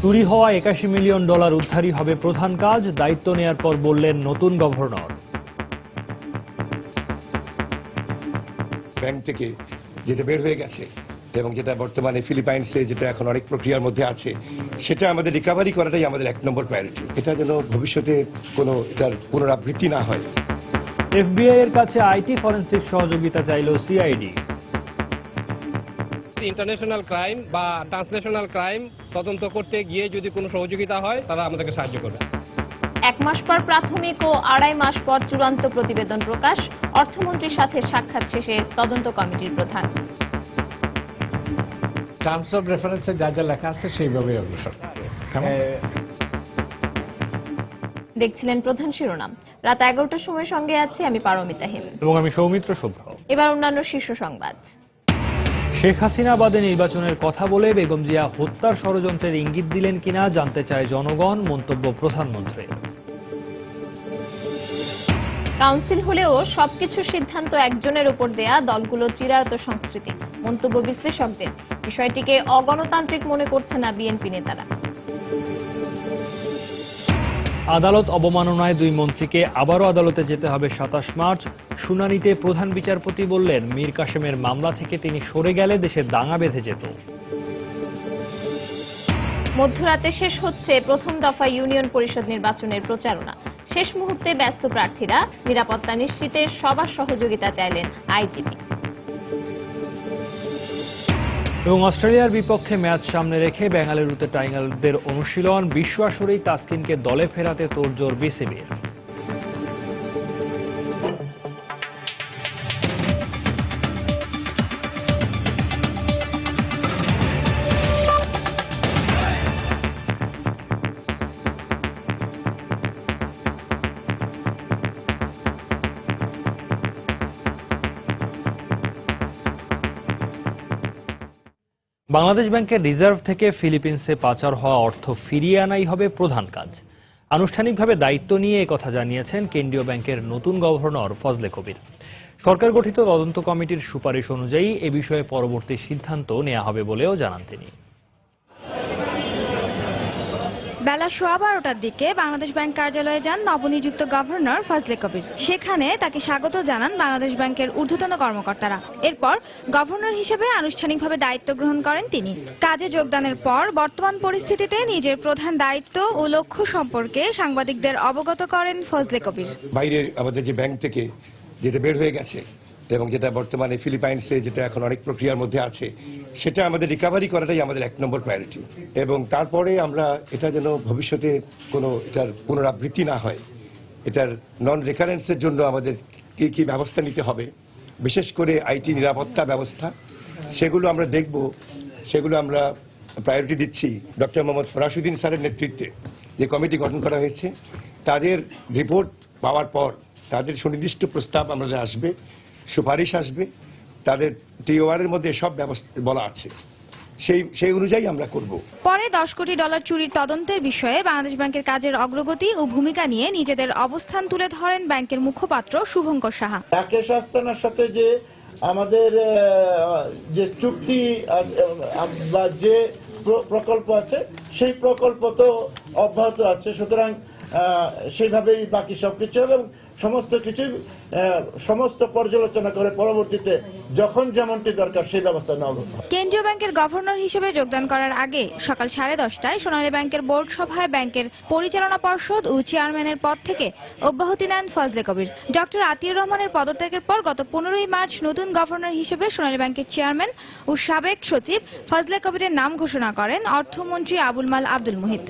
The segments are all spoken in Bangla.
চুরি হওয়া $81 মিলিয়ন উদ্ধারই হবে প্রধান কাজ, দায়িত্ব নেয়ার পর বললেন নতুন গভর্নর। ব্যাংক থেকে যেটা বের হয়ে গেছে এবং যেটা বর্তমানে ফিলিপাইন্সে যেটা এখন অনেক প্রক্রিয়ার মধ্যে আছে, সেটা আমাদের রিকভারি করাটাই আমাদের 1 নম্বর প্রায়োরিটি। এটা যেন ভবিষ্যতে কোনো এটার পুনরাবৃত্তি না হয়। এফবিআই এর কাছে আইটি ফরেনসিক সহযোগিতা চাইল সিআইডি। ইন্টারন্যাশনাল ক্রাইম বা ট্রান্সন্যাশনাল ক্রাইম তদন্ত করতে গিয়ে যদি কোনো সহযোগিতা হয় তারা আমাদেরকে সাহায্য করবে। 1 মাস পর প্রাথমিক ও 2.5 মাস পর চূড়ান্ত প্রতিবেদন প্রকাশ, অর্থমন্ত্রীর সাথে সাক্ষাৎ শেষে তদন্ত কমিটির প্রধান। টার্মস অফ রেফারেন্সে যা যা লেখা আছে সেইভাবেই অগ্রসর। দেখছিলেন প্রধান শিরোনাম। রাত 11টার সময় সঙ্গে আছি আমি পারমিতা হেম এবং আমি সৌমিত্র শুভ্র। এবার অন্যান্য শীর্ষ সংবাদ। শেখ হাসিনা বাদে নির্বাচনের কথা বলে বেগম জিয়া হত্যার ষড়যন্ত্রের ইঙ্গিত দিলেন কিনা জানতে চায় জনগণ, মন্তব্য প্রধানমন্ত্রী। কাউন্সিল হলেও সবকিছু সিদ্ধান্ত একজনের উপর দেয়া দলগুলো চিরায়ত সংস্কৃতি, মন্তব্য বিশ্লেষকদের। বিষয়টিকে অগণতান্ত্রিক মনে করছে না বিএনপি নেতারা। আদালত অবমাননায় 2 মন্ত্রীকে আবারও আদালতে যেতে হবে 27 মার্চ। শুনানিতে প্রধান বিচারপতি বললেন মীর কাসেমের মামলা থেকে তিনি সরে গেলে দেশে দাঙ্গা বেঁধে যেত। মধ্যরাতে শেষ হচ্ছে প্রথম দফা ইউনিয়ন পরিষদ নির্বাচনের প্রচারণা। শেষ মুহূর্তে ব্যস্ত প্রার্থীরা, নিরাপত্তা নিশ্চিতে সবার সহযোগিতা চাইলেন আইজিপি। এবং অস্ট্রেলিয়ার বিপক্ষে ম্যাচ সামনে রেখে বেঙ্গালুরুতে টাইগারদের অনুশীলন, বিশ্ব আসরেই তাসকিনকে দলে ফেরাতে তোড়জোড় বিসিবির। বাংলাদেশ ব্যাংকের রিজার্ভ থেকে ফিলিপিন্সে পাচার হওয়া অর্থ ফিরিয়ে আনাই হবে প্রধান কাজ। আনুষ্ঠানিকভাবে দায়িত্ব নিয়ে একথা জানিয়েছেন কেন্দ্রীয় ব্যাংকের নতুন গভর্নর ফজলে কবির। সরকার গঠিত তদন্ত কমিটির সুপারিশ অনুযায়ী এ বিষয়ে পরবর্তী সিদ্ধান্ত নেওয়া হবে বলেও জানান তিনি। বেলা 12:15টার দিকে বাংলাদেশ ব্যাংক কার্যালয়ে যান নবনিযুক্ত গভর্নর ফজলে কবির। সেখানে তাকে স্বাগত জানান বাংলাদেশ ব্যাংকের ঊর্ধ্বতন কর্মকর্তারা। এরপর গভর্নর হিসেবে আনুষ্ঠানিকভাবে দায়িত্ব গ্রহণ করেন তিনি। কাজে যোগদানের পর বর্তমান পরিস্থিতিতে নিজের প্রধান দায়িত্ব ও লক্ষ্য সম্পর্কে সাংবাদিকদের অবগত করেন ফজলে কবির। বাইরে আমাদের যে ব্যাংক থেকে যেটা বের হয়ে গেছে এবং যেটা বর্তমানে ফিলিপাইন্সে যেটা এখন অনেক প্রক্রিয়ার মধ্যে আছে, সেটা আমাদের রিকভারি করাটাই আমাদের 1 নম্বর প্রায়োরিটি। এবং তারপরে আমরা এটা যেন ভবিষ্যতে কোনো এটার পুনরাবৃত্তি না হয়, এটার নন রেকারেন্সের জন্য আমাদের কি কি ব্যবস্থা নিতে হবে, বিশেষ করে আইটি নিরাপত্তা ব্যবস্থা, সেগুলো আমরা দেখব। সেগুলো আমরা প্রায়োরিটি দিচ্ছি। ডক্টর মোহাম্মদ ফরাসুদ্দিন স্যারের নেতৃত্বে যে কমিটি গঠন করা হয়েছে, তাদের রিপোর্ট পাওয়ার পর তাদের সুনির্দিষ্ট প্রস্তাব আমাদের আসবে, সুপারিশ আসবে। তাদের টিওআর এর মধ্যে সব ব্যবস্থা বলা আছে, সেই অনুযায়ী আমরা করব। পরে $10 কোটি চুরির তদন্তের বিষয়ে বাংলাদেশ ব্যাংকের কাজের অগ্রগতি ও ভূমিকা নিয়ে নিজেদের অবস্থান তুলে ধরেন ব্যাংকের মুখপাত্র শুভঙ্কর সাহা। রাকেশ আস্তানার সাথে যে আমাদের যে চুক্তি বা যে প্রকল্প আছে, সেই প্রকল্প তো অব্যাহত আছে। সুতরাং সেইভাবেই বাকি সবকিছু এবং সমস্ত পর্যালোচনা করে পরবর্তীতে যখন যেমনটি দরকার সেই ব্যবস্থা নেওয়া হবে। কেন্দ্রীয় ব্যাংকের গভর্নর হিসেবে যোগদান করার আগে সকাল 10:30টায় সোনালী ব্যাংকের বোর্ড সভায় ব্যাংকের পরিচালনা পর্ষদ ও চেয়ারম্যানের পদ থেকে অব্যাহতি নেন ফজলে কবির। ডক্টর আতিউর রহমানের পদত্যাগের পর গত 15ই মার্চ নতুন গভর্নর হিসেবে সোনালী ব্যাংকের চেয়ারম্যান ও সাবেক সচিব ফজলে কবিরের নাম ঘোষণা করেন অর্থমন্ত্রী আবুল মাল আব্দুল মুহিত।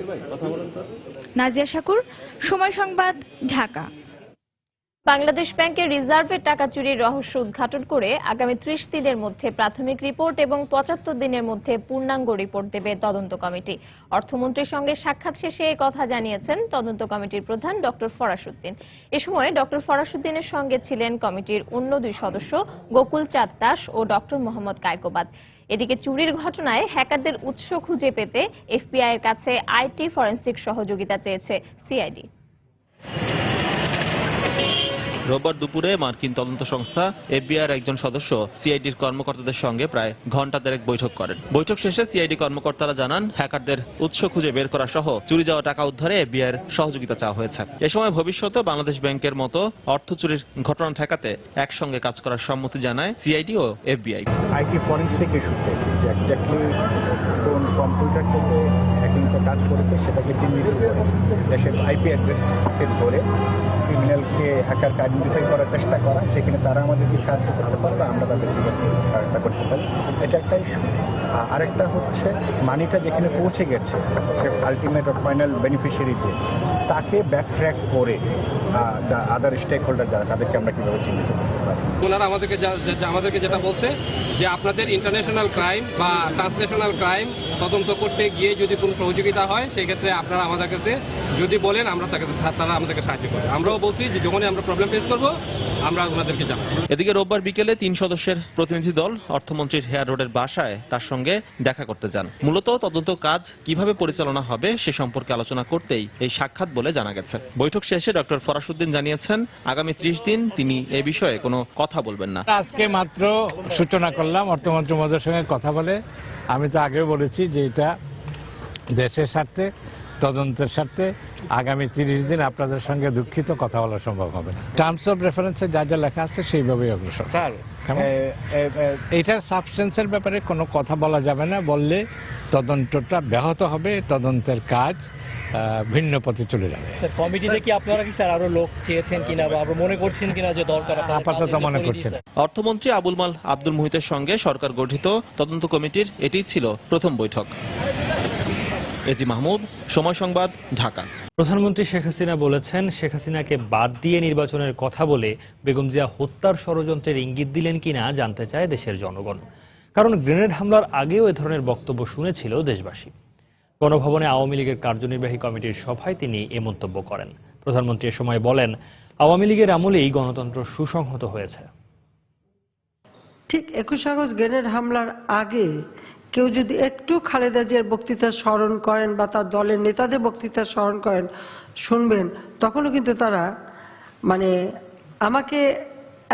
নাজিয়া শাকুর, সময় সংবাদ, ঢাকা। বাংলাদেশ ব্যাংকের রিজার্ভের টাকা চুরির রহস্য উদ্ঘাটন করে আগামী 30 দিনের মধ্যে প্রাথমিক রিপোর্ট এবং 75 দিনের মধ্যে পূর্ণাঙ্গ রিপোর্ট দেবে তদন্ত কমিটি। অর্থমন্ত্রীর সঙ্গে সাক্ষাৎ শেষে এই কথা জানিয়েছেন তদন্ত কমিটির প্রধান ডক্টর ফরাসউদ্দিন। এ সময় ডক্টর ফরাসউদ্দিনের সঙ্গে ছিলেন কমিটির অন্য 2 সদস্য গোকুল চাঁদ দাস ও ডক্টর মোহাম্মদ কায়কোবাদ। এদিকে চুরির ঘটনায় হ্যাকারদের উৎস খুঁজে পেতে এফবিআই এর কাছে আইটি ফরেনসিক সহযোগিতা চেয়েছে সিআইডি। রোববার দুপুরে মার্কিন তদন্ত সংস্থা এফবিআইয়ের একজন সদস্য সিআইডির কর্মকর্তাদের সঙ্গে প্রায় ঘণ্টা দেড়েক বৈঠক করেন। বৈঠক শেষে সিআইডি কর্মকর্তারা জানান, হ্যাকারদের উৎস খুঁজে বের করা সহ চুরি যাওয়া টাকা উদ্ধারে এফবিআইয়ের সহযোগিতা চাওয়া হয়েছে। এ সময় ভবিষ্যতে বাংলাদেশ ব্যাংকের মতো অর্থ চুরির ঘটনা ঠেকাতে একসঙ্গে কাজ করার সম্মতি জানায় সিআইডি ও এফবিআই। আইটি ফরেনসিক ইস্যুতে যে এক্স্যাক্টলি কোন কম্পিউটার থেকে হ্যাকিংটা কাজ করেছে সেটাকে চিহ্নিত করে দেশের আইপি অ্যাড্রেসকে ধরে ক্রিমিনালকে হ্যাকারকে আইডেন্টিফাই করার চেষ্টা করা, সেখানে তারা আমাদেরকে সাহায্য করতে পারবে, আমরা তাদেরকে সহায়তা করতে পারি। এটা একটা ইস্যু। আরেকটা হচ্ছে মানিটা যেখানে পৌঁছে গেছে আলটিমেট আর ফাইনাল বেনিফিশিয়ারিতে, তাকে ব্যাকট্র্যাক করে আদার স্টেক হোল্ডার যারা, তাদেরকে আমরা কিভাবে চিহ্নিত করতে পারি। ওনারা আমাদেরকে যেটা বলছে যে আপনাদের ইন্টারন্যাশনাল ক্রাইম বা ট্রান্সনেশনাল ক্রাইম তদন্ত করতে গিয়ে যদি কোনো সহযোগিতা হয় সেই ক্ষেত্রে আপনারা আমাদের কাছে যদি বলেন তারা আমাদেরকে সাহায্য করবে। আমরাও বলছি যে যখনই আমরা প্রবলেম ফেস করবো আমরা ওনাদেরকে জানাবো। এদিকে রোববার বিকেলে 3 সদস্যের প্রতিনিধি দল অর্থমন্ত্রীর হেয়ার রোডের বাসায় তার সঙ্গে দেখা করতে যান। মূলত তদন্ত কাজ কিভাবে পরিচালনা হবে সে সম্পর্কে আলোচনা করতেই এই সাক্ষাৎ বলে জানা গেছে। বৈঠক শেষে ডক্টর ফরাসউদ্দিন জানিয়েছেন, আগামী 30 দিন তিনি এ বিষয়ে কোনো কথা বলবেন না। আজকে মাত্র সূচনা করলাম অর্থমন্ত্রী মহোদয়ের সঙ্গে কথা বলে। আমি তো আগেও বলেছি যে এটা দেশের স্বার্থে, তদন্তের স্বার্থে আগামী 30 দিন আপনাদের সঙ্গে দুঃখিত কথা বলা সম্ভব হবে না। টার্মস অফ রেফারেন্সে যা যা লেখা আছে সেইভাবেই অগ্রসর। স্যার, এইটার সাবস্টেন্সের ব্যাপারে কোনো কথা বলা যাবে না, বললে তদন্তটা ব্যাহত হবে, তদন্তের কাজ ভিন্ন পথে চলে যাবে। কমিটিতে কি আপনারা কি স্যার আরো লোক চেয়েছেন কিনা বা আরো মনে করছেন কিনা যে দরকার? আপাতত মনে করছেন। অর্থমন্ত্রী আবুল মাল আব্দুল মুহিতের সঙ্গে সরকার গঠিত তদন্ত কমিটির এটি ছিল প্রথম বৈঠক। এজি মাহমুদ, সময় সংবাদ, ঢাকা। প্রধানমন্ত্রী শেখ হাসিনা বলেছেন, শেখ হাসিনাকে বাদ দিয়ে নির্বাচনের কথা বলে বেগম জিয়া হত্যার ষড়যন্ত্রের ইঙ্গিত দিলেন কিনা জানতে চায় দেশের জনগণ। কারণ গ্রেনেড হামলার আগেও এ ধরনের বক্তব্য শুনেছিল দেশবাসী। গণভবনে আওয়ামী লীগের কার্যনির্বাহী কমিটির সভায় তিনি এ মন্তব্য করেন। প্রধানমন্ত্রী এ সময় বলেন, আওয়ামী লীগের আমলেই গণতন্ত্র সুসংহত হয়েছে। ঠিক 21 আগস্ট গ্রেনেড হামলার আগে কেউ যদি একটু খালেদা জিয়ার বক্তৃতা স্মরণ করেন বা তার দলের নেতাদের বক্তৃতা স্মরণ করেন, শুনবেন, তখনও কিন্তু তারা আমাকে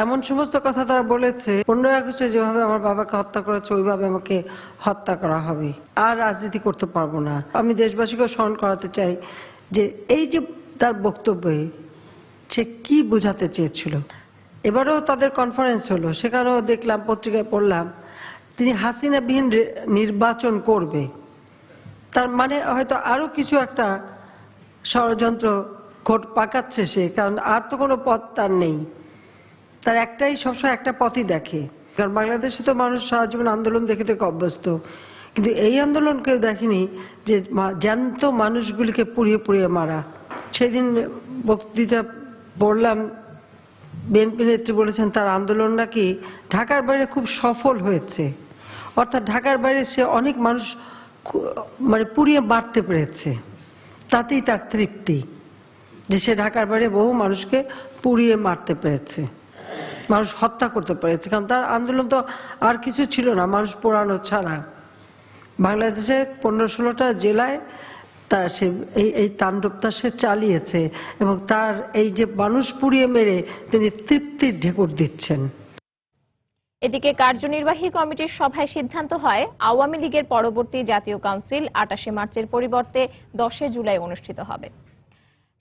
এমন সমস্ত কথা তারা বলেছে, 15 আগস্টে যেভাবে আমার বাবাকে হত্যা করেছে ওইভাবে আমাকে হত্যা করা হবে, আর রাজনীতি করতে পারবো না। আমি দেশবাসীকে স্মরণ করাতে চাই যে এই যে তার বক্তব্যে সে কি বোঝাতে চেয়েছিল। এবারেও তাদের কনফারেন্স হলো, সেখানেও দেখলাম, পত্রিকায় পড়লাম তিনি হাসিনাবিহীন নির্বাচন করবে। তার মানে হয়তো আরো কিছু একটা ষড়যন্ত্র পাকাচ্ছে সে, কারণ আর তো কোনো পথ তার নেই। তার একটাই, সবসময় একটা পথই দেখে। কারণ বাংলাদেশে তো মানুষ সারা জীবন আন্দোলন দেখে থেকে অভ্যস্ত, কিন্তু এই আন্দোলন কেউ দেখেনি যে জ্যান্ত মানুষগুলিকে পুড়িয়ে পুড়িয়ে মারা। সেদিন বক্তৃতা পড়লাম, বিএনপি নেত্রী বলেছেন তার আন্দোলন নাকি ঢাকার বাইরে খুব সফল হয়েছে। অর্থাৎ ঢাকার বাইরে সে অনেক মানুষ পুড়িয়ে মারতে পেরেছে, তাতেই তার তৃপ্তি যে সে ঢাকার বাইরে বহু মানুষকে পুড়িয়ে মারতে পেরেছে, মানুষ হত্যা করতে পেরেছে। কারণ তার আন্দোলন তো আর কিছু ছিল না, মানুষ পোড়ানো ছাড়া। বাংলাদেশে 15-16টা জেলায় সে এই তাণ্ডবটা সে চালিয়েছে, এবং তার এই যে মানুষ পুড়িয়ে মেরে তিনি তৃপ্তির ঢেকুর দিচ্ছেন। এদিকে কার্যনির্বাহী কমিটির সভায় সিদ্ধান্ত হয় আওয়ামী লীগের পরবর্তী জাতীয় কাউন্সিল 28শে মার্চের পরিবর্তে 10 জুলাই অনুষ্ঠিত হবে।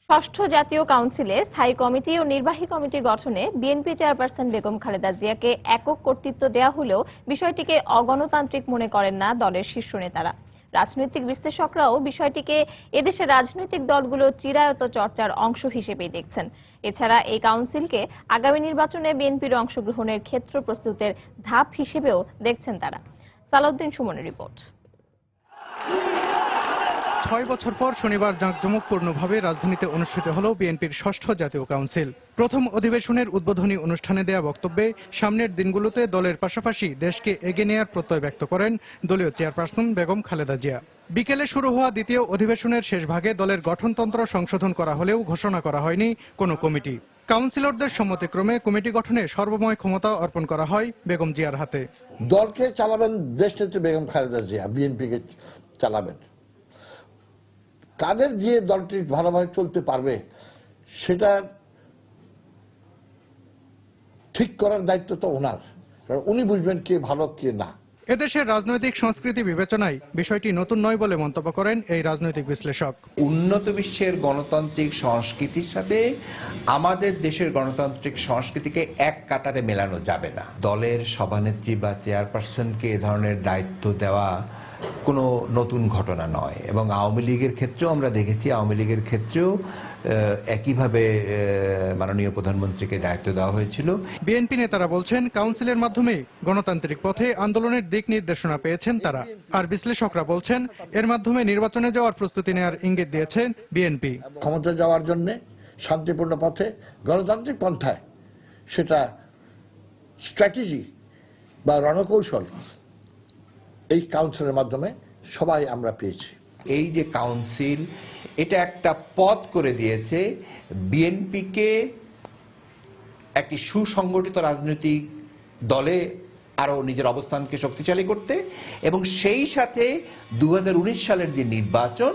ষষ্ঠ জাতীয় কাউন্সিলে স্থায়ী কমিটি ও নির্বাহী কমিটি গঠনে বিএনপি চেয়ারপারসন বেগম খালেদা জিয়াকে একক কর্তৃত্ব দেওয়া হলেও বিষয়টিকে অগণতান্ত্রিক মনে করেন না দলের শীর্ষ নেতারা। রাজনৈতিক বিশ্লেষকরাও বিষয়টিকে এদেশের রাজনৈতিক দলগুলোর চিরায়ত চর্চার অংশ হিসেবেই দেখছেন। এছাড়া এই কাউন্সিলকে আগামী নির্বাচনে বিএনপির অংশগ্রহণের ক্ষেত্র প্রস্তুতের ধাপ হিসেবেও দেখছেন তারা। সালাউদ্দিন সুমনের রিপোর্ট। 6 বছর পর শনিবার জাঁকজমকপূর্ণভাবে রাজধানীতে অনুষ্ঠিত হল বিএনপির ষষ্ঠ জাতীয় কাউন্সিল। প্রথম অধিবেশনের উদ্বোধনী অনুষ্ঠানে দেয়া বক্তব্যে সামনের দিনগুলোতে দলের পাশাপাশি দেশকে এগিয়ে নেওয়ার প্রত্যয় ব্যক্ত করেন দলীয় চেয়ারপারসন বেগম খালেদা জিয়া। বিকেলে শুরু হওয়া দ্বিতীয় অধিবেশনের শেষ ভাগে দলের গঠনতন্ত্র সংশোধন করা হলেও ঘোষণা করা হয়নি কোনো কমিটি। কাউন্সিলরদের সম্মতিক্রমে কমিটি গঠনে সর্বময় ক্ষমতা অর্পণ করা হয় বেগম জিয়ার হাতে। দলকে চালাবেন দেশনেত্রী বেগম খালেদা জিয়া, বিএনপিকে চালাবেন। কাদের দিয়ে দলটি ভালোভাবে চলতে পারবে সেটা ঠিক করার দায়িত্ব তো ওনার, কারণ উনি বুঝবেন কে ভালো কে না। এদেশের রাজনৈতিক সংস্কৃতি বিবেচনায় বিষয়টি নতুন নয় বলে মন্তব্য করেন এই রাজনৈতিক বিশ্লেষক। উন্নত বিশ্বের গণতান্ত্রিক সংস্কৃতির সাথে আমাদের দেশের গণতান্ত্রিক সংস্কৃতিকে এক কাতারে মেলানো যাবে না। দলের সভানেত্রী বা চেয়ারপারসনকে এ ধরনের দায়িত্ব দেওয়া কোনো নতুন ঘটনা নয়, এবং আওয়ামী লীগের ক্ষেত্রেও আমরা দেখেছি, আওয়ামী লীগের ক্ষেত্রেও একইভাবে মাননীয় প্রধানমন্ত্রীকে দায়িত্ব দেওয়া হয়েছিল। বিএনপি নেতারা বলছেন কাউন্সিলের মাধ্যমে গণতান্ত্রিক পথে আন্দোলনের দিক নির্দেশনা পেয়েছেন তারা, আর বিশ্লেষকরা বলছেন এর মাধ্যমে নির্বাচনে যাওয়ার প্রস্তুতি নেওয়ার ইঙ্গিত দিয়েছেন বিএনপি। ক্ষমতা যাওয়ার জন্য শান্তিপূর্ণ পথে গণতান্ত্রিক পন্থায় সেটা স্ট্র্যাটেজি বা রণকৌশল এই কাউন্সিলের মাধ্যমে সবাই আমরা পেয়েছি। এই যে কাউন্সিল, এটা একটা পথ করে দিয়েছে বিএনপিকে একটি সুসংগঠিত রাজনৈতিক দলে আরো নিজের অবস্থানকে শক্তিশালী করতে, এবং সেই সাথে 2019 সালের যে নির্বাচন,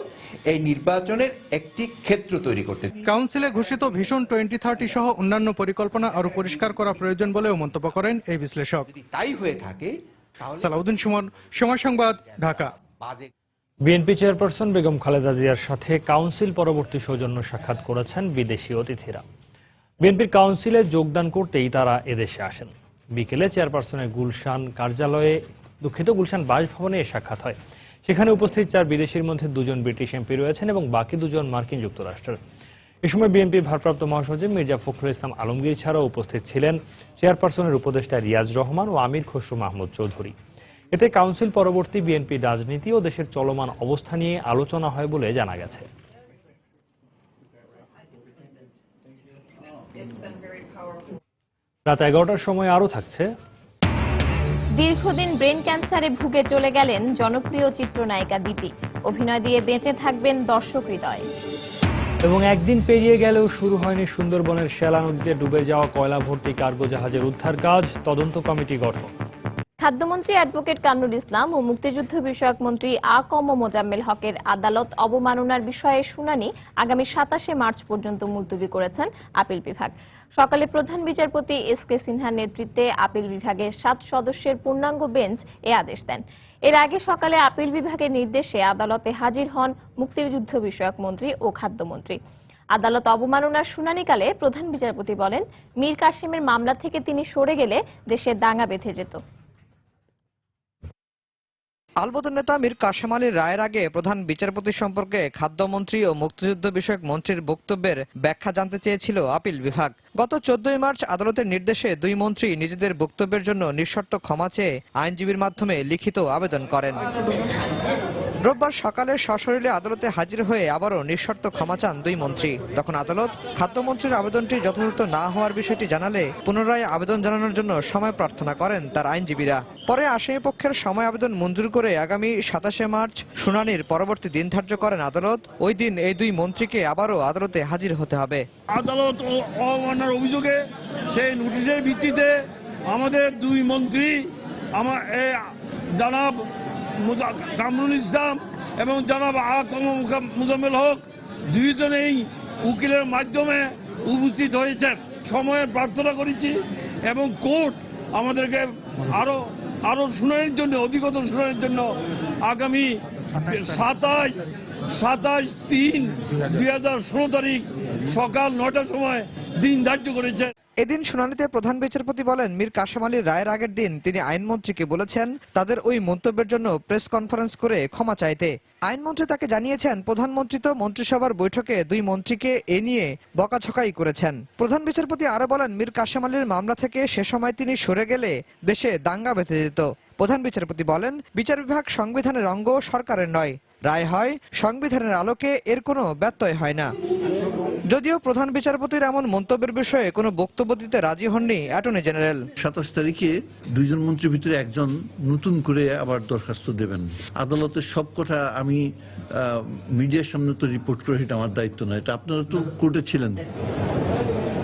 এই নির্বাচনের একটি ক্ষেত্র তৈরি করতে। কাউন্সিলে ঘোষিত ভিশন 2030 সহ অন্যান্য পরিকল্পনা আরো পরিষ্কার করা প্রয়োজন বলেও মন্তব্য করেন এই বিশ্লেষক। তাই হয়ে থাকে। সালাউদ্দিন সুমন, সময় সংবাদ, ঢাকা। বিএনপি চেয়ারপারসন বেগম খালেদা জিয়ার সাথে কাউন্সিল পরবর্তী সৌজন্য সাক্ষাৎ করেছেন বিদেশি অতিথিরা। বিএনপির কাউন্সিলে যোগদান করতেই তারা এদেশে আসেন। বিকেলে চেয়ারপারসনের গুলশান বাসভবনে সাক্ষাৎ হয়। সেখানে উপস্থিত 4 বিদেশির মধ্যে 2জন ব্রিটিশ এমপি রয়েছেন এবং বাকি 2জন মার্কিন যুক্তরাষ্ট্রের। এ সময় বিএনপির ভারপ্রাপ্ত মহাসচিব মির্জা ফখরুল ইসলাম আলমগীর ছাড়াও উপস্থিত ছিলেন চেয়ারপারসনের উপদেষ্টা রিয়াজ রহমান ও আমির খসরু মাহমুদ চৌধুরী। এতে কাউন্সিল পরবর্তী বিএনপি রাজনীতি ও দেশের চলমান অবস্থা নিয়ে আলোচনা হয় বলে জানা গেছে। রাত 11টার সময় আরও থাকছে। দীর্ঘদিন ব্রেন ক্যান্সারে ভুগে চলে গেলেন জনপ্রিয় চিত্রনায়িকা দীপি। অভিনয় দিয়ে বেঁচে থাকবেন দর্শক হৃদয়। এবং একদিন পেরিয়ে গেলেও শুরু হয়নি সুন্দরবনের শেলা নদীতে ডুবে যাওয়া কয়লা ভর্তি কার্গো জাহাজের উদ্ধার কাজ। তদন্ত কমিটি গঠন। খাদ্যমন্ত্রী অ্যাডভোকেট কামরুল ইসলাম ও মুক্তিযুদ্ধ বিষয়ক মন্ত্রী আ.ক.ম মোজাম্মেল হকের আদালত অবমাননার বিষয়ে শুনানি আগামী 27শে মার্চ পর্যন্ত মুলতবি করেছেন আপিল বিভাগ। সকালে প্রধান বিচারপতি এস.কে সিনহার নেতৃত্বে আপিল বিভাগের 7 সদস্যের পূর্ণাঙ্গ বেঞ্চ এ আদেশ দেন। এর আগে সকালে আপিল বিভাগের নির্দেশে আদালতে হাজির হন মুক্তিযুদ্ধ বিষয়ক মন্ত্রী ও খাদ্যমন্ত্রী। আদালত অবমাননার শুনানিকালে প্রধান বিচারপতি বলেন, মীর কাসেমের মামলা থেকে তিনি সরে গেলে দেশে দাঙ্গা বেঁধে যেত। আলবদর নেতা মীর কাসেম আলীর রায়ের আগে প্রধান বিচারপতি সম্পর্কে খাদ্যমন্ত্রী ও মুক্তিযুদ্ধ বিষয়ক মন্ত্রীর বক্তব্যের ব্যাখ্যা জানতে চেয়েছিল আপিল বিভাগ। গত 14 মার্চ আদালতের নির্দেশে 2 মন্ত্রী নিজেদের বক্তব্যের জন্য নিঃশর্ত ক্ষমা চেয়ে আইনজীবীর মাধ্যমে লিখিত আবেদন করেন। রোববার সকালে সশরীরে আদালতে হাজির হয়ে আবারও নিঃশর্ত ক্ষমা চান 2 মন্ত্রী। তখন আদালত খাদ্যমন্ত্রীর আবেদনটি যথাযথ না হওয়ার বিষয়টি জানালে পুনরায় আবেদন জানানোর জন্য সময় প্রার্থনা করেন তার আইনজীবীরা। পরে আসামি পক্ষের সময় আবেদন মঞ্জুর করে আগামী 27শে মার্চ শুনানির পরবর্তী দিন ধার্য করেন আদালত। ওই দিন এই 2 মন্ত্রীকে আবারও আদালতে হাজির হতে হবে। আদালত অবমাননার অভিযোগে সেই নোটিশের ভিত্তিতে আমাদের 2 মন্ত্রী জনাব কামরুল ইসলাম এবং জনাব আ.ক.ম মোজাম্মেল হক 2 জনেই উকিলের মাধ্যমে উপস্থিত হয়েছেন। সময়ের প্রার্থনা করেছি এবং কোর্ট আমাদেরকে আরো শুনানির জন্য, অধিকতর শুনানির জন্য আগামী 27/3/2016 তারিখ সকাল 9টার সময় দিন ধার্য করেছে। এদিন শুনানিতে প্রধান বিচারপতি বলেন, মীর কাসেম আলীর রায়ের আগের দিন তিনি আইনমন্ত্রীকে বলেছেন তাদের ওই মন্তব্যের জন্য প্রেস কনফারেন্স করে ক্ষমা চাইতে। আইনমন্ত্রী তাকে জানিয়েছেন প্রধানমন্ত্রী তো মন্ত্রিসভার বৈঠকে 2 মন্ত্রীকে এ নিয়ে বকাঝকাই করেছেন। প্রধান বিচারপতি আরো বলেন, মীর কাসেম আলীর মামলা থেকে সে সময় তিনি সরে গেলে দেশে দাঙ্গা বেঁধে যেত। প্রধান বিচারপতি বলেন, বিচার বিভাগ সংবিধানের অঙ্গ, সরকারের নয়। রায় হয় সংবিধানের আলোকে, এর কোনো ব্যত্যয় হয় না। যদিও প্রধান বিচারপতির এমন মন্তব্যের বিষয়ে কোনো বক্তব্য দিতে রাজি হননি অ্যাটর্নি জেনারেল। 27 তারিখে 2 জন মন্ত্রীর ভিতরে একজন নতুন করে আবার দরখাস্ত দেবেন। আদালতের সব কথা আমি মিডিয়ার সামনে তো রিপোর্ট করে, এটা আমার দায়িত্ব নয়, এটা আপনারা তো কোর্টে ছিলেন।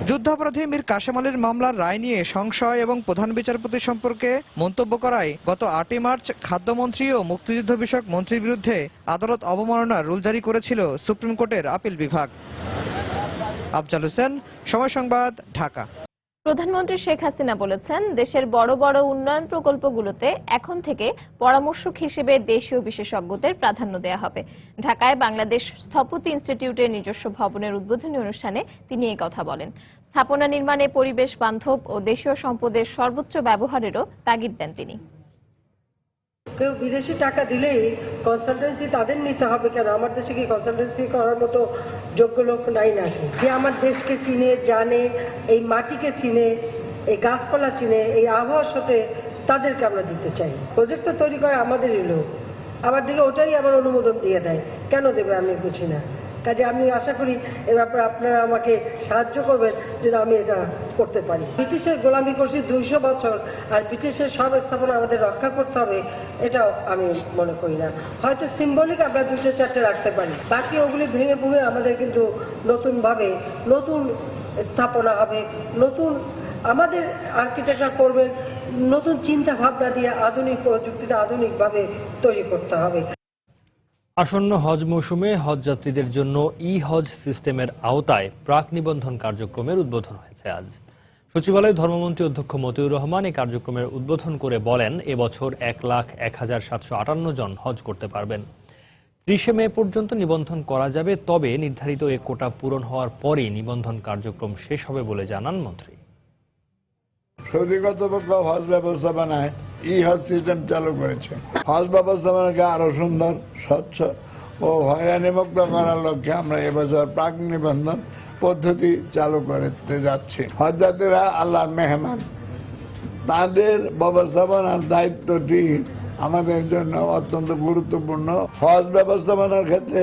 যুদ্ধাপরাধী মীর কাসেম আলীর মামলার রায় নিয়ে সংশয় এবং প্রধান বিচারপতি সম্পর্কে মন্তব্য করায় গত 8 মার্চ খাদ্যমন্ত্রী ও মুক্তিযুদ্ধ বিষয়ক মন্ত্রীর বিরুদ্ধে আদালত অবমাননার রুল জারি করেছিল সুপ্রিম কোর্টের আপিল বিভাগ। আফজাল হোসেন, সময় সংবাদ, ঢাকা। প্রধানমন্ত্রী শেখ হাসিনা বলেছেন, দেশের বড় বড় উন্নয়ন প্রকল্পগুলোতে এখন থেকে পরামর্শক হিসেবে দেশীয় বিশেষজ্ঞদের প্রাধান্য দেওয়া হবে। ঢাকায় বাংলাদেশ স্থপতি ইনস্টিটিউটের নিজস্ব ভবনের উদ্বোধনী অনুষ্ঠানে তিনি এই কথা বলেন। স্থাপনা নির্মাণে পরিবেশ বান্ধব ও দেশীয় সম্পদের সর্বোচ্চ ব্যবহারেরও তাগিদ দেন তিনি। কেউ বিদেশি টাকা দিলেই কনসালটেন্সি তাদের নিতে হবে কেন? আমার দেশে কি কনসালটেন্সি করার মতো যোগ্য লোক নাই নাকি? যে আমার দেশকে চিনে, জানে, এই মাটিকে চিনে, এই গাছপালা চিনে, এই আবহাওয়ার সাথে, তাদেরকে আমরা দিতে চাই। প্রজেক্ট তো তৈরি করে আমাদেরই লোক, আবার দিকে ওটাই আবার অনুমোদন দিয়ে দেয়। কেন দেবে আমি বুঝি না। কাজে আমি আশা করি এ ব্যাপারে আপনারা আমাকে সাহায্য করবেন যেন আমি এটা করতে পারি। ব্রিটিশের গোলামি করছি 200 বছর, আর ব্রিটিশের সব স্থাপনা আমাদের রক্ষা করতে হবে, এটাও আমি মনে করি না। হয়তো সিম্বলিক আমরা 2-4টে রাখতে পারি, বাকি ওগুলি ভেঙে ভেঙে আমাদের কিন্তু নতুনভাবে নতুন স্থাপনা হবে, নতুন আমাদের আর্কিটেকচার করবেন, নতুন চিন্তা ভাবনা দিয়ে আধুনিক প্রযুক্তিতে আধুনিকভাবে তৈরি করতে হবে। আসন্ন হজ মৌসুমে হজযাত্রীদের জন্য হজ সিস্টেমের আওতায় প্রাক নিবন্ধন কার্যক্রমের উদ্বোধন হয়েছে আজ। সচিবালয়ে ধর্মমন্ত্রী অধ্যক্ষ মতিউর রহমান এই কার্যক্রমের উদ্বোধন করে বলেন, এবছর 1,01,758 জন হজ করতে পারবেন। 30 মে পর্যন্ত নিবন্ধন করা যাবে, তবে নির্ধারিত এ কোটা পূরণ হওয়ার পরই নিবন্ধন কার্যক্রম শেষ হবে বলে জানান মন্ত্রী। সৌদি কর্তৃপক্ষ হজ ব্যবস্থাপনায় হজ সিস্টেম চালু করেছে। হজ ব্যবস্থাপনাকে আরো সুন্দর, স্বচ্ছ ও হয়রানিমুক্ত করার লক্ষ্যে আমরা এবছর প্রাক নিবন্ধন পদ্ধতি চালু করতে যাচ্ছি। হজযাত্রীরা আল্লাহর মেহমান, তাদের ব্যবস্থাপনার দায়িত্বটি আমাদের জন্য অত্যন্ত গুরুত্বপূর্ণ। হজ ব্যবস্থাপনার ক্ষেত্রে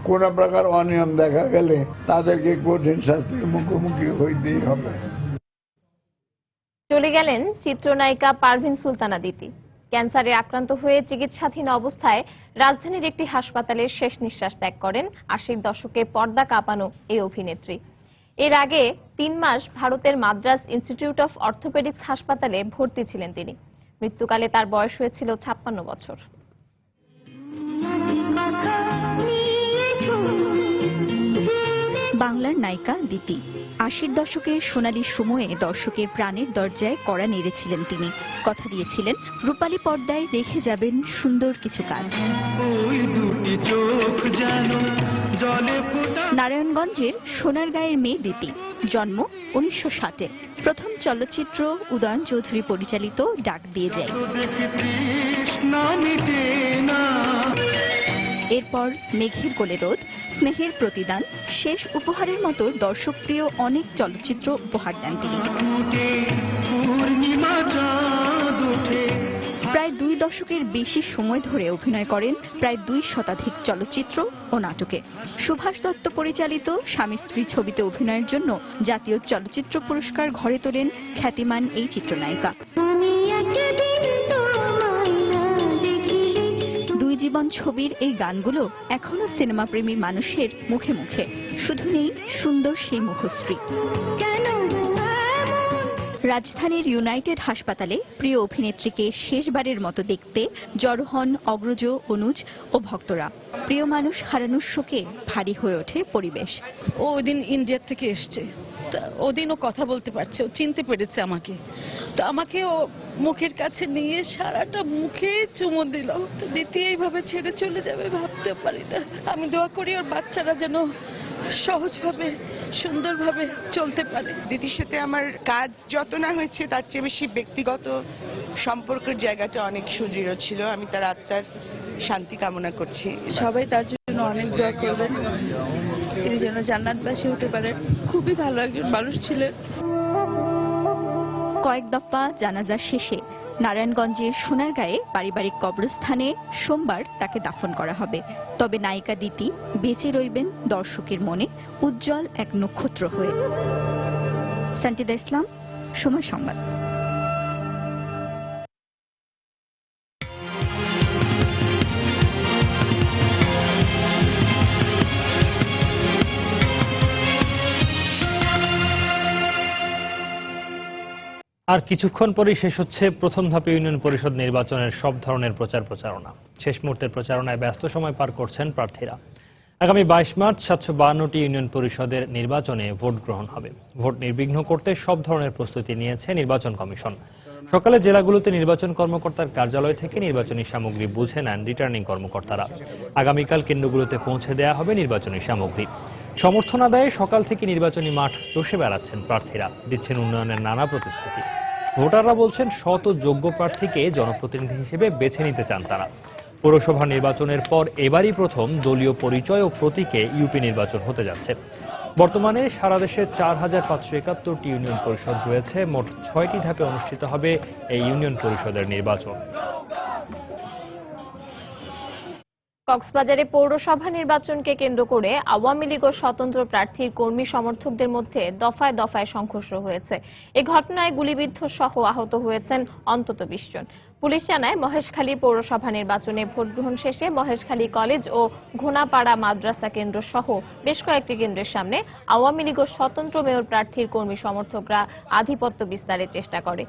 কোন প্রকার অনিয়ম দেখা গেলে তাদেরকে কঠিন শাস্তির মুখোমুখি হইতেই হবে। চলে গেলেন চিত্রনায়িকা পারভিন সুলতানা দিতি। ক্যান্সারে আক্রান্ত হয়ে চিকিৎসাধীন অবস্থায় রাজধানীর একটি হাসপাতালে শেষ নিঃশ্বাস ত্যাগ করেন 80-র দশকে পর্দা কাঁপানো এই অভিনেত্রী। এর আগে 3 মাস ভারতের মাদ্রাজ ইনস্টিটিউট অফ অর্থোপেডিক্স হাসপাতালে ভর্তি ছিলেন তিনি। মৃত্যুকালে তার বয়স হয়েছিল 56 বছর। বাংলার নায়িকা দিতি 80-র দশকের সোনালী সময়ে দর্শকের প্রাণের দরজায় কড়া নেড়েছিলেন তিনি। কথা দিয়েছিলেন রূপালী পর্দায় রেখে যাবেন সুন্দর কিছু কাজ। নারায়ণগঞ্জের সোনারগাঁয়ের মেয়ে দিতি, জন্ম 1960-এ। প্রথম চলচ্চিত্র উদয়ন চৌধুরী পরিচালিত ডাক দিয়ে যায়। এরপর মেঘের কোলে রোদ, স্নেহের প্রতিদান, শেষ উপহারের মতো দর্শকপ্রিয় অনেক চলচ্চিত্র উপহার দেন তিনি। প্রায় 2 দশকের বেশি সময় ধরে অভিনয় করেন প্রায় 2 শতাধিক চলচ্চিত্র ও নাটকে। সুভাষ দত্ত পরিচালিত স্বামী স্ত্রী ছবিতে অভিনয়ের জন্য জাতীয় চলচ্চিত্র পুরস্কার ঘরে তোলেন খ্যাতিমান এই চিত্রনায়িকা। জীবন ছবির এই গানগুলো এখনো সিনেমাপ্রেমী মানুষের মুখে মুখে। শুধু নেই সুন্দর সেই মুখশ্রী। রাজধানীর ইউনাইটেড হাসপাতালে প্রিয় অভিনেত্রীকে শেষবারের মতো দেখতে জড়ো হন অগ্রজ, অনুজ ও ভক্তরা। প্রিয় মানুষ হারানোর শোকে ভারী হয়ে ওঠে পরিবেশ। ও ওদিন ইন্ডিয়া থেকে এসছে, ওদিন ও কথা বলতে পারছে, ও চিনতে পেরেছে আমাকে। তো আমাকে ও মুখের কাছে নিয়ে সারাটা মুখে চুমু দিল। তো দিতি এইভাবে ছেড়ে চলে যাবে ভাবতে পারি না। আমি দোয়া করি ওর বাচ্চারা যেন সহজভাবে সুন্দরভাবে চলতে পারে। দিদির সাথে আমার কাজ যত না হয়েছে তার চেয়ে বেশি ব্যক্তিগত সম্পর্কের জায়গাটা অনেক সুদৃঢ় ছিল। আমি তার আত্মার শান্তি কামনা করছি। সবাই তার জন্য অনেক দোয়া করবেন, তিনি যেন জান্নাতবাসী হতে পারেন। খুবই ভালো একজন মানুষ ছিলেন। কয়েক দফা জানাজা শেষে নারায়ণগঞ্জের সোনারগাঁয়ে পারিবারিক কবরস্থানে সোমবার তাকে দাফন করা হবে। তবে নায়িকা দিতি বেঁচে রইবেন দর্শকের মনে উজ্জ্বল এক নক্ষত্র হয়ে। সান্টিদা ইসলাম, সময় সংবাদ। আর কিছুক্ষণ পরেই শেষ হচ্ছে প্রথম ধাপে ইউনিয়ন পরিষদ নির্বাচনের সব ধরনের প্রচারণা। শেষ মুহূর্তের প্রচারণায় ব্যস্ত সময় পার করছেন প্রার্থীরা। আগামী 22 মার্চ 752টি ইউনিয়ন পরিষদের নির্বাচনে ভোট গ্রহণ হবে। ভোট নির্বিঘ্ন করতে সব ধরনের প্রস্তুতি নিয়েছে নির্বাচন কমিশন। সকালে জেলাগুলোতে নির্বাচন কর্মকর্তার কার্যালয় থেকে নির্বাচনী সামগ্রী বুঝে নেন রিটার্নিং কর্মকর্তারা। আগামীকাল কেন্দ্রগুলোতে পৌঁছে দেওয়া হবে নির্বাচনী সামগ্রী। সমর্থন আদায়ে সকাল থেকে নির্বাচনী মাঠ চষে বেড়াচ্ছেন প্রার্থীরা, দিচ্ছেন উন্নয়নের নানা প্রতিশ্রুতি। ভোটাররা বলছেন শত যোগ্য প্রার্থীকে জনপ্রতিনিধি হিসেবে বেছে নিতে চান তারা। পৌরসভা নির্বাচনের পর এবারই প্রথম দলীয় পরিচয় ও প্রতীকে ইউপি নির্বাচন হতে যাচ্ছে। বর্তমানে সারা দেশে 4571টি ইউনিয়ন পরিষদ রয়েছে। মোট 6টি ধাপে অনুষ্ঠিত হবে এই ইউনিয়ন পরিষদের নির্বাচন। কক্সবাজারে পৌরসভা নির্বাচনকে কেন্দ্র করে আওয়ামী লীগ ও স্বতন্ত্র প্রার্থীর কর্মী সমর্থকদের মধ্যে দফায় দফায় সংঘর্ষ হয়েছে। এ ঘটনায় গুলিবিদ্ধ সহ আহত হয়েছেন অন্তত 20 জন। পুলিশ জানায়, মহেশখালী পৌরসভা নির্বাচনে ভোট গ্রহণ শেষে মহেশখালী কলেজ ও ঘোনাপাড়া মাদ্রাসা কেন্দ্র সহ বেশ কয়েকটি কেন্দ্রের সামনে আওয়ামী লীগ ও স্বতন্ত্র মেয়র প্রার্থীর কর্মী সমর্থকরা আধিপত্য বিস্তারের চেষ্টা করে।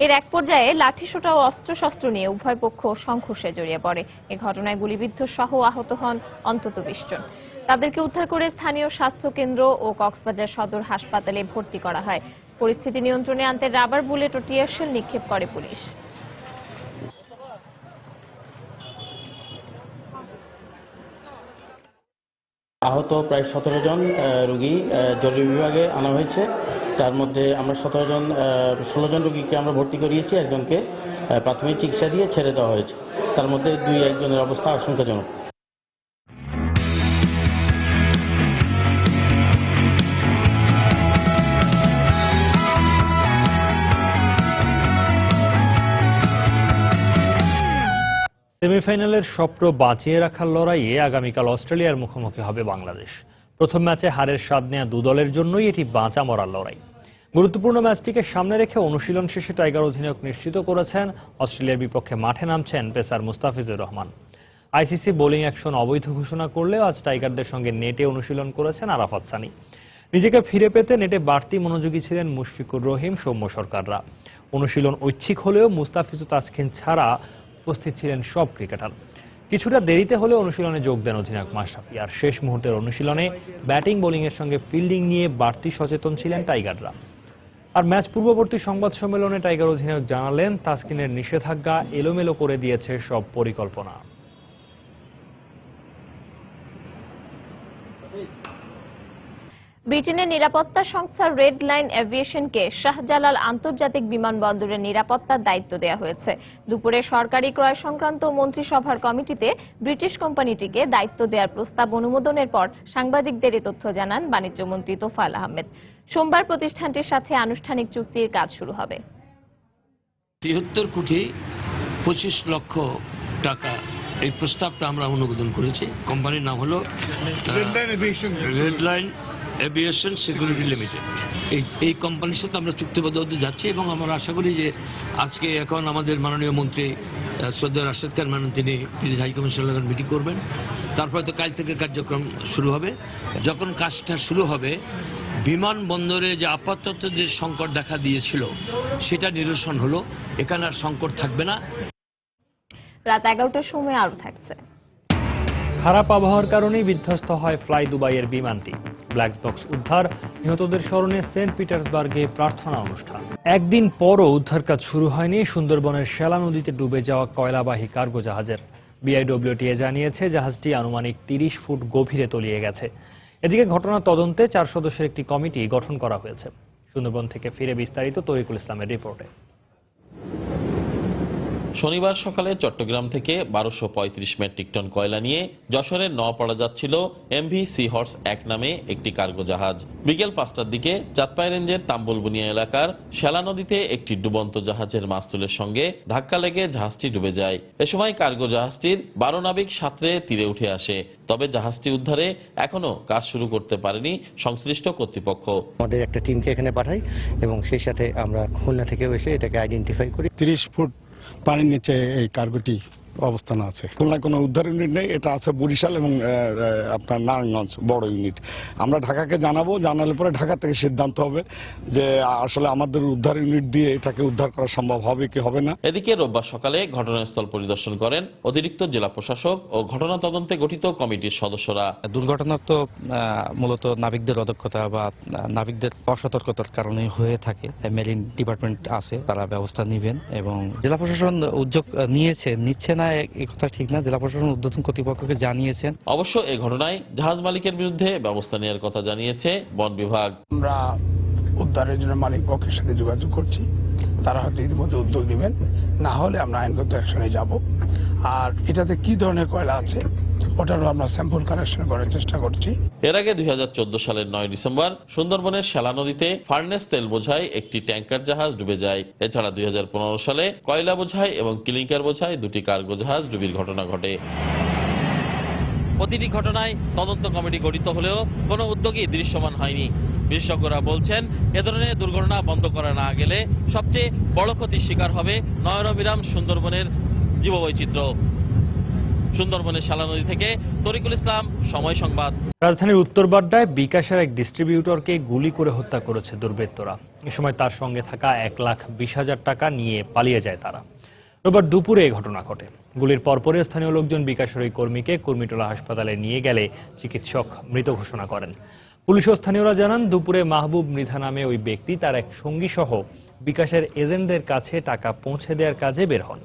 এর এক পর্যায়ে লাঠিসোঁটা ও অস্ত্রশস্ত্র নিয়ে উভয় পক্ষ সংঘর্ষে জড়িয়ে পড়ে। এ ঘটনায় গুলিবিদ্ধ সহ আহত হন অন্তত 20 জন। তাদেরকে উদ্ধার করে স্থানীয় স্বাস্থ্য কেন্দ্র ও কক্সবাজার সদর হাসপাতালে ভর্তি করা হয়। পরিস্থিতি নিয়ন্ত্রণে আনতে রাবার বুলেট ও টিয়ার শেল নিক্ষেপ করে পুলিশ। আহত প্রায় 17 জন রোগী জরুরি বিভাগে আনা হয়েছে। তার মধ্যে আমরা 16 জন রোগীকে আমরা ভর্তি করিয়েছি, একজনকে প্রাথমিক চিকিৎসা দিয়ে ছেড়ে দেওয়া হয়েছে। তার মধ্যে 2-1 জনের অবস্থা আশঙ্কাজনক। সেমিফাইনালের স্বপ্ন বাঁচিয়ে রাখার লড়াইয়ে আগামীকাল অস্ট্রেলিয়ার মুখোমুখি হবে বাংলাদেশ। প্রথম ম্যাচে হারের স্বাদ নেওয়া দুদলের জন্যই এটি বাঁচা মরার লড়াই। গুরুত্বপূর্ণ ম্যাচটিকে সামনে রেখে অনুশীলন শেষে টাইগার অধিনায়ক নিশ্চিত করেছেন অস্ট্রেলিয়ার বিপক্ষে মাঠে নামছেন pacer Mustafizur Rahman. ICC bowling action অবৈধ ঘোষণা করলেও আজ টাইগারদের সঙ্গে নেটে অনুশীলন করেছেন আরাফাত সানি। নিজেকে ফিরে পেতে নেটে বাড়তি মনোযোগী ছিলেন মুশফিকুর রহিম, সৌম্য সরকাররা। অনুশীলন ঐচ্ছিক হলেও মুস্তাফিজ ও তাসকিন ছাড়া উপস্থিত ছিলেন সব ক্রিকেটার। কিছুটা দেরিতে হলেও অনুশীলনে যোগ দেন অধিনায়ক মাশরাফি। আর শেষ মুহূর্তের অনুশীলনে ব্যাটিং বোলিংয়ের সঙ্গে ফিল্ডিং নিয়ে বাড়তি সচেতন ছিলেন টাইগাররা। আর ম্যাচ পূর্ববর্তী সংবাদ সম্মেলনে টাইগার অধিনায়ক জানালেন, তাসকিনের নিষেধাজ্ঞা এলোমেলো করে দিয়েছে সব পরিকল্পনা। ব্রিটেনের নিরাপত্তা সংস্থা রেড লাইন এভিয়েশনকে শাহজালাল আন্তর্জাতিক বিমানবন্দরের নিরাপত্তার দায়িত্ব দেওয়া হয়েছে। দুপুরে সরকারি ক্রয় সংক্রান্ত মন্ত্রিসভার কমিটিতে ব্রিটিশ কোম্পানিটিকে দায়িত্ব দেওয়ার প্রস্তাব অনুমোদনের পর সাংবাদিকদের এ তথ্য জানান বাণিজ্যমন্ত্রী তোফায়েল আহমেদ। সোমবার প্রতিষ্ঠানটির সাথে আনুষ্ঠানিক চুক্তির কাজ শুরু হবে। 73 কোটি 25 লক্ষ টাকা এই প্রস্তাবটা আমরা অনুমোদন করেছি। কোম্পানির নাম হলো red line aviation security limited. এই কোম্পানির সাথে আমরা চুক্তিবদ্ধ হতে যাচ্ছি এবং আমরা আশা করি যে আজকে এখন আমাদের মাননীয় মন্ত্রী শ্রদ্ধেয় রাশেদ খান ম্যাডাম তিনি ব্রিটিশ হাইকমিশনের মিটিং করবেন। তারপরে তো কাল থেকে কার্যক্রম শুরু হবে। যখন কাজটা শুরু হবে, বিমানবন্দরে যে আপাতত যে সংকট দেখা দিয়েছিল সেটা নিরসন হলো। এখানে আর সংকট থাকবে না। রাত 11টার সময় আরো থাকছে। খারাপ আবহাওয়ার কারণেই বিধ্বস্ত হয় ফ্লাই দুবাইয়ের বিমানটি। ব্ল্যাক বক্স উদ্ধার, নিহতদের স্মরণে সেন্ট পিটার্সবার্গে প্রার্থনা অনুষ্ঠান। একদিন পরও উদ্ধার কাজ শুরু হয়নি সুন্দরবনের শ্যালা নদীতে ডুবে যাওয়া কয়লাবাহী কার্গো জাহাজের। বিআইডব্লিউটিএ জানিয়েছে জাহাজটি আনুমানিক 30 ফুট গভীরে তলিয়ে গেছে। এদিকে ঘটনার তদন্তে 4 সদস্যের একটি কমিটি গঠন করা হয়েছে। সুন্দরবন থেকে ফিরে বিস্তারিত তরিকুল ইসলামের রিপোর্টে। শনিবার সকালে চট্টগ্রাম থেকে 1235 মেট্রিক টন কয়লা নিয়ে যশোরের নওয়াপাড়া যাচ্ছিল এমভি সি হর্স 1 নামে একটি কার্গো জাহাজ। বিকেল 5টার দিকে চাঁদপাই রেঞ্জের তাম্বুলবুনিয়া এলাকার শ্যালা নদীতে একটি ডুবন্ত জাহাজের মাস্তুলের সঙ্গে ধাক্কা লেগে জাহাজটি ডুবে যায়। এ সময় কার্গো জাহাজটির 12 নাবিক সাঁতরে তীরে উঠে আসে। তবে জাহাজটি উদ্ধারে এখনো কাজ শুরু করতে পারেনি সংশ্লিষ্ট কর্তৃপক্ষ। আমাদের একটা টিমকে এখানে পাঠাই এবং সেই সাথে আমরা খুলনা থেকেও এসে এটাকে আইডেন্টিফাই করি। 30 ফুট পানির নিচে এই কার্গোটি অবস্থান আছে। খুলনায় কোনো উদ্ধার ইউনিট নেই, এটা আছে বরিশাল এবং আপনার নারায়ণগঞ্জ বড় ইউনিট। আমরা ঢাকাকে জানাবো, জানালে পরে ঢাকা থেকে সিদ্ধান্ত হবে যে আসলে আমাদের উদ্ধার ইউনিট দিয়ে এটাকে উদ্ধার করা সম্ভব হবে কি হবে না। এদিকে রোববার সকালে ঘটনাস্থল পরিদর্শন করেন অতিরিক্ত জেলা প্রশাসক ও ঘটনা তদন্তে গঠিত কমিটির সদস্যরা। দুর্ঘটনা তো মূলত নাবিকদের অদক্ষতা বা নাবিকদের অসতর্কতার কারণে হয়ে থাকে। মেরিন ডিপার্টমেন্ট আছে, তারা ব্যবস্থা নেবেন এবং জেলা প্রশাসন উদ্যোগ নিচ্ছে না এই কথা ঠিক না। জেলা প্রশাসন ঊর্ধ্বতন কর্তৃপক্ষকে জানিয়েছেন। অবশ্য এই ঘটনায় জাহাজ মালিকের বিরুদ্ধে ব্যবস্থা নেওয়ার কথা জানিয়েছে বন বিভাগ। আমরা উদ্ধারের জন্য মালিক পক্ষের সাথে যোগাযোগ করছি, তারা হয়তো ইতিমধ্যে উদ্যোগ নেবেন, না হলে আমরা আইনগত অ্যাকশনে যাব। আর এটাতে কি ধরনের কয়লা আছে ওটারও আমরা স্যাম্পল কালেকশন করার চেষ্টা করছি। এর আগে 2014 সালের 9 ডিসেম্বর সুন্দরবনের শ্যালা নদীতে ফার্নেস তেল বোঝাই একটি ট্যাঙ্কার জাহাজ ডুবে যায়। এছাড়া 2015 সালে কয়লা বোঝাই এবং ক্লিংকার বোঝাই দুটি কার্গো জাহাজ ডুবির ঘটনা ঘটে। প্রতিটি ঘটনায় তদন্ত কমিটি গঠিত হলেও কোনো উদ্যোগই দৃশ্যমান হয়নি। বিশেষজ্ঞরা বলছেন, এ ধরনের দুর্ঘটনা বন্ধ করা না গেলে সবচেয়ে বড় ক্ষতির শিকার হবে নয়নাভিরাম সুন্দরবনের জীববৈচিত্র্য। সুন্দরবনের শালা নদী থেকে তরিকুল ইসলাম, সময় সংবাদ। রাজধানীর উত্তরবাড্ডায় বিকাশের এক ডিস্ট্রিবিউটরকে গুলি করে হত্যা করেছে দুর্বৃত্তরা। এ সময় তার সঙ্গে থাকা 1,20,000 টাকা নিয়ে পালিয়ে যায় তারা। রোববার দুপুরে এই ঘটনা ঘটে। গুলির পরপরই স্থানীয় লোকজন বিকাশের ওই কর্মীকে কুর্মিটোলা হাসপাতালে নিয়ে গেলে চিকিৎসক মৃত ঘোষণা করেন। পুলিশ ও স্থানীয়রা জানান, দুপুরে মাহবুব মৃধা নামে ওই ব্যক্তি তার এক সঙ্গী সহ বিকাশের এজেন্টদের কাছে টাকা পৌঁছে দেওয়ার কাজে বের হন।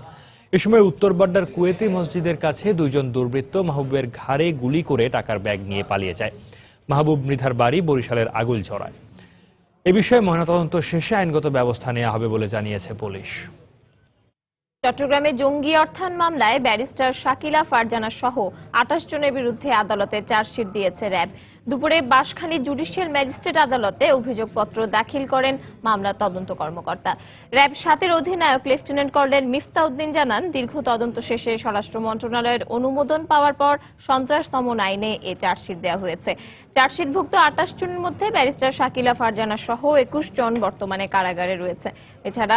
এ সময় উত্তরবাড্ডার কুয়েতি মসজিদের কাছে দুইজন দুর্বৃত্ত মাহবুবের ঘাড়ে গুলি করে টাকার ব্যাগ নিয়ে পালিয়ে যায়। মাহবুব মৃধার বাড়ি বরিশালের আগুলঝরায়। এ বিষয়ে ময়নাতদন্ত শেষে আইনগত ব্যবস্থা নেওয়া হবে বলে জানিয়েছে পুলিশ। চট্টগ্রামে জঙ্গি অর্থায়ন মামলায় ব্যারিস্টার শাকিলা ফারজানা সহ 28 জনের বিরুদ্ধে আদালতে চার্জশিট দিয়েছে র্যাব। দুপুরে বাঁশখালী জুডিশিয়াল ম্যাজিস্ট্রেট আদালতে অভিযোগপত্র দাখিল করেন মামলার তদন্ত কর্মকর্তা। র্যাব 7-এর অধিনায়ক লেফটেন্যান্ট কর্নেল মিফতাউদ্দিন জানান, দীর্ঘ তদন্ত শেষে স্বরাষ্ট্র মন্ত্রণালয়ের অনুমোদন পাওয়ার পর সন্ত্রাস দমন আইনে এ চার্জশিট দেওয়া হয়েছে। চার্জশিটভুক্ত 28 জনের মধ্যে ব্যারিস্টার শাকিলা ফারজানা সহ 21 জন বর্তমানে কারাগারে রয়েছে। এছাড়া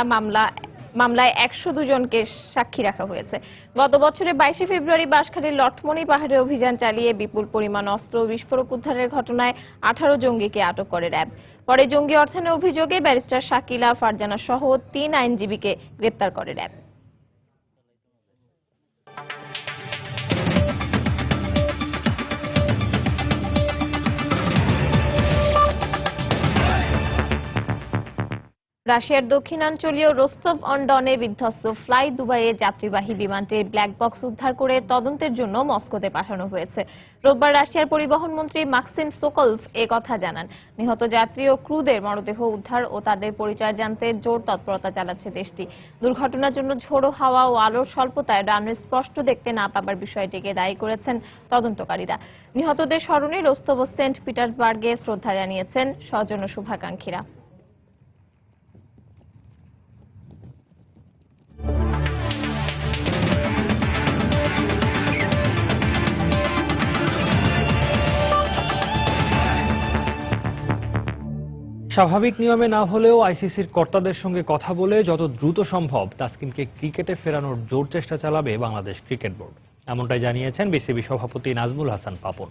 মামলায় 102 জনকে সাক্ষী রাখা হয়েছে। গত বছরের 22 ফেব্রুয়ারি বাঁশখালীর লটমনি পাহাড়ে অভিযান চালিয়ে বিপুল পরিমাণ অস্ত্র বিস্ফোরক উদ্ধারের ঘটনায় 18 জঙ্গিকে আটক করে র্যাব। পরে জঙ্গি অর্থায়নের অভিযোগে ব্যারিস্টার শাকিলা ফারজানা সহ 3 আইনজীবীকে গ্রেপ্তার করে র্যাব। রাশিয়ার দক্ষিণাঞ্চলীয় রোস্তভ অন ডনে বিধ্বস্ত ফ্লাই দুবাইয়ে যাত্রীবাহী বিমানটির ব্ল্যাক বক্স উদ্ধার করে তদন্তের জন্য মস্কোতে পাঠানো হয়েছে। রোববার রাশিয়ার পরিবহন মন্ত্রী মাক্সিম সোকলভ এ কথা জানান। নিহত যাত্রী ও ক্রুদের মরদেহ উদ্ধার ও তাদের পরিচয় জানতে জোর তৎপরতা চালাচ্ছে দেশটি। দুর্ঘটনার জন্য ঝোড়ো হাওয়া ও আলোর স্বল্পতায় রানওয়ে স্পষ্ট দেখতে না পাবার বিষয়টিকে দায়ী করেছেন তদন্তকারীরা। নিহতদের স্মরণে রোস্তভ ও সেন্ট পিটার্সবার্গে শ্রদ্ধা জানিয়েছেন স্বজন ও শুভাকাঙ্ক্ষীরা। স্বাভাবিক নিয়মে না হলেও আইসিসির কর্তাদের সঙ্গে কথা বলে যত দ্রুত সম্ভব তাসকিনকে ক্রিকেটে ফেরানোর জোর চেষ্টা চালাবে বাংলাদেশ ক্রিকেট বোর্ড। এমনটাই জানিয়েছেন বিসিবি সভাপতি নাজমুল হাসান পাপন।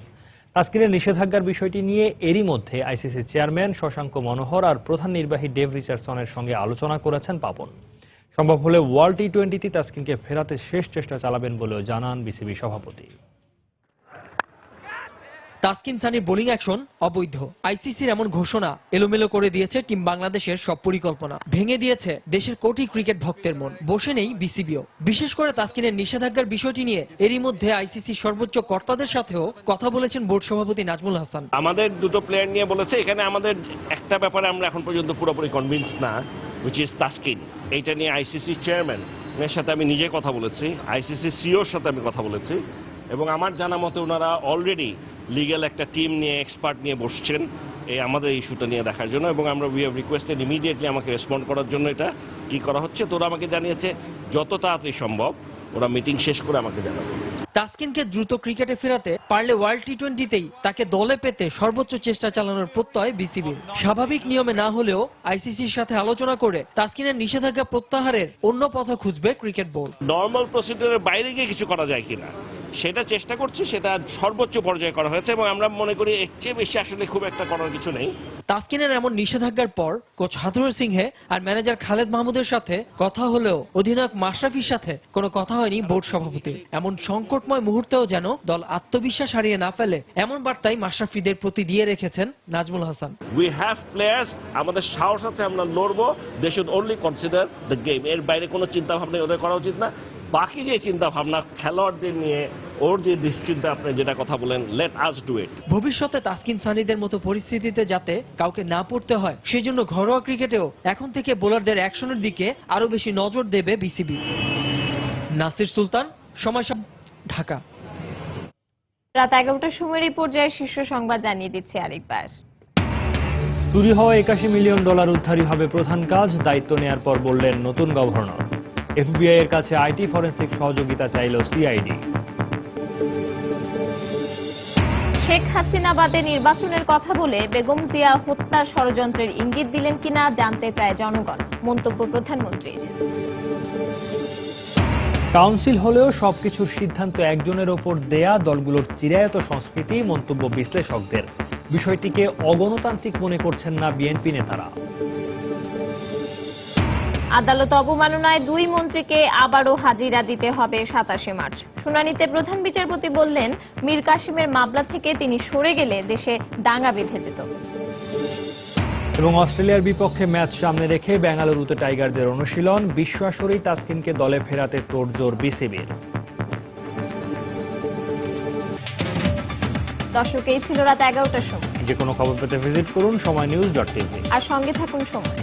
তাসকিনের নিষেধাজ্ঞার বিষয়টি নিয়ে এরই মধ্যে আইসিসি চেয়ারম্যান শশাঙ্ক মনোহর আর প্রধান নির্বাহী ডেভ রিচার্ডসনের সঙ্গে আলোচনা করেছেন পাপন। সম্ভব হলে ওয়ার্ল্ড টি-20তে তাসকিনকে ফেরাতে শেষ চেষ্টা চালাবেন বলেও জানান বিসিবি সভাপতি। তাসকিন সানির বোলিং অ্যাকশন অবৈধ। আইসিসির এমন ঘোষণা এলোমেলো করে দিয়েছে টিম বাংলাদেশের সব পরিকল্পনা, ভেঙে দিয়েছে দেশের কোটি ক্রিকেট ভক্তের মন। বসে নেই বিসিবিও। বিশেষ করে তাসকিনের নিষেধাজ্ঞার বিষয়টি নিয়ে এরই মধ্যে আইসিসির সর্বোচ্চ কর্তাদের সাথেও কথা বলেছেন বোর্ড সভাপতি নাজমুল হাসান। আমাদের দুটো প্লেয়ার নিয়ে বলেছে, এখানে আমাদের একটা ব্যাপারে আমরা এখন পর্যন্ত পুরোপুরি কনভিন্স না, হুইচ ইজ তাসকিন। এইটা নিয়ে আইসিসি চেয়ারম্যানের সাথে আমি নিজে কথা বলেছি, আইসিসি সিওর সাথে আমি কথা বলেছি এবং আমার জানা মতে ওনারা অলরেডি লিগ্যাল একটা টিম নিয়ে এক্সপার্ট নিয়ে বসছেন এই আমাদের ইস্যুটা নিয়ে দেখার জন্য এবং আমরা উই হ্যাভ রিকোয়েস্টেড ইমিডিয়েটলি আমাকে রেসপন্ড করার জন্য এটা কি করা হচ্ছে। তো ওরা আমাকে জানিয়েছে যত তাড়াতাড়ি সম্ভব ওরা মিটিং শেষ করে আমাকে জানাবে। তাসকিনকে দ্রুত ক্রিকেটে ফেরাতে পারলে ওয়ার্ল্ড টি20তেই তাকে দলে পেতে সর্বোচ্চ চেষ্টা চালানোর প্রত্যয় বিসিবির। স্বাভাবিক নিয়মে না হলেও আইসিসির সাথে আলোচনা করে তাসকিনের নিষেধাজ্ঞা প্রত্যাহারের অন্য পথ খুঁজবে ক্রিকেট বোর্ড। নর্মাল প্রসিডিউরের বাইরে গিয়ে কিছু করা যায় কিনা সেটা চেষ্টা করছি, সেটা সর্বোচ্চ পর্যায়ে করা হয়েছে এবং আমরা মনে করি এর চেয়ে বেশি আসলে খুব একটা করার কিছু নেই। তাসকিনের এমন নিষেধাজ্ঞার পর কোচ হাথুরুর সিংহে আর ম্যানেজার খালেদ মাহমুদের সাথে কথা হলেও অধিনায়ক মাশরাফির সাথে কোনো কথা হয়নি বোর্ড সভাপতির। এমন সংকটময় মুহূর্তেও যেন দল আত্মবিশ্বাস হারিয়ে না ফেলে এমন বার্তাই মাশরাফিদের প্রতি দিয়ে রেখেছেন Nazmul Hasan. We have players, আমাদের সাহস আছে, আমরা লড়বো। They should only consider the game. এর বাইরে কোনো চিন্তা ভাবনা ওদের করা উচিত না। বাকি যে চিন্তা ভাবনা খেলোয়াড়দের নিয়ে ওর যে দুশ্চিন্তা আপনি যেটা কথা বলেন, লেট আস ডু ইট। ভবিষ্যতে তাসকিন সানিদের মতো পরিস্থিতিতে যাতে কাউকে না পড়তে হয় সেজন্য ঘরোয়া ক্রিকেটেও এখন থেকে বোলারদের অ্যাকশনের দিকে আরো বেশি নজর দেবে বিসিবি। নাসির সুলতান, সময়, ঢাকা। রাত 11টার সময় রিপোর্ট যায় শীর্ষ সংবাদ জানিয়ে দিচ্ছে আরেকবার। চুরি হওয়া $81 মিলিয়ন উদ্ধারই হবে প্রধান কাজ, দায়িত্ব নেয়ার পর বললেন নতুন গভর্নর। এফবিআই এর কাছে আইটি ফরেনসিক সহযোগিতা চাইল সিআইডি। শেখ হাসিনা বাদে নির্বাচনের কথা বলে বেগম জিয়া হত্যার ষড়যন্ত্রের ইঙ্গিত দিলেন কিনা জানতে চায় জনগণ, মন্তব্য প্রধানমন্ত্রীর। কাউন্সিল হলেও সবকিছুর সিদ্ধান্ত একজনের ওপর দেয়া দলগুলোর চিরায়ত সংস্কৃতি, মন্তব্য বিশ্লেষকদের। বিষয়টিকে অগণতান্ত্রিক মনে করছেন না বিএনপি নেতারা। আদালত অবমাননায় 2 মন্ত্রীকে আবারও হাজিরা দিতে হবে 27 মার্চ। শুনানিতে প্রধান বিচারপতি বললেন, মীর কাসেমের মামলা থেকে তিনি সরে গেলে দেশে দাঙ্গা বেঁধে যেত। এবং অস্ট্রেলিয়ার বিপক্ষে ম্যাচ সামনে রেখে বেঙ্গালুরুতে টাইগারদের অনুশীলন, বিশ্ব আসরেই তাসকিনকে দলে ফেরাতে তোড়জোড় বিসিবির। দর্শক, এই ছিল রাত 11টার সময়। যে কোনো খবর পেতে ভিজিট করুন সময়নিউজ.tv আর সঙ্গে থাকুন সময়।